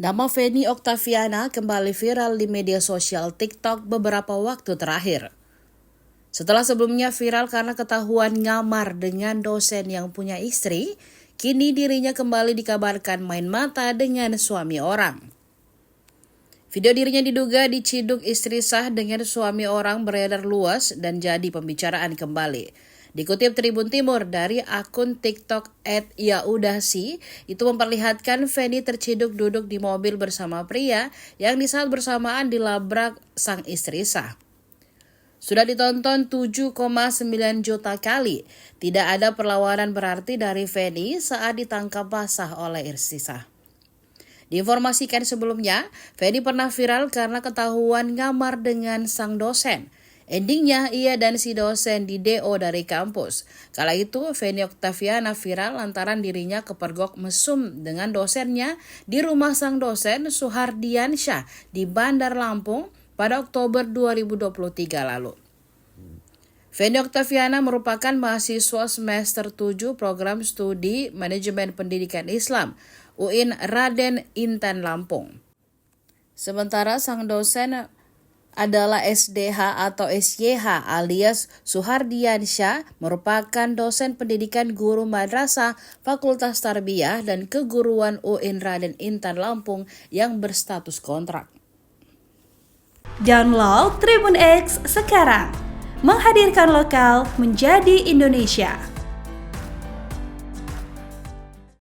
Nama Feni Oktaviana kembali viral di media sosial TikTok beberapa waktu terakhir. Setelah sebelumnya viral karena ketahuan ngamar dengan dosen yang punya istri, kini dirinya kembali dikabarkan main mata dengan suami orang. Video dirinya diduga diciduk istri sah dengan suami orang beredar luas dan jadi pembicaraan kembali. Dikutip Tribun Timur dari akun TikTok @yaudasi, itu memperlihatkan Feni terciduk duduk di mobil bersama pria yang di saat bersamaan dilabrak sang istri sah. Sudah ditonton 7,9 juta kali. Tidak ada perlawanan berarti dari Feni saat ditangkap basah oleh istri sah. Diinformasikan sebelumnya, Feni pernah viral karena ketahuan ngamar dengan sang dosen. Endingnya, ia dan si dosen di DO dari kampus. Kala itu, Feni Oktaviana viral lantaran dirinya kepergok mesum dengan dosennya di rumah sang dosen Suhardiansyah di Bandar Lampung pada Oktober 2023 lalu. Feni Oktaviana merupakan mahasiswa semester 7 program studi Manajemen Pendidikan Islam UIN Raden Intan Lampung. Sementara sang dosen adalah SDH atau SYH alias Suhardiansyah, merupakan dosen pendidikan guru madrasah Fakultas Tarbiyah dan Keguruan UIN Raden Intan Lampung yang berstatus kontrak. Download Tribun X sekarang, menghadirkan lokal menjadi Indonesia.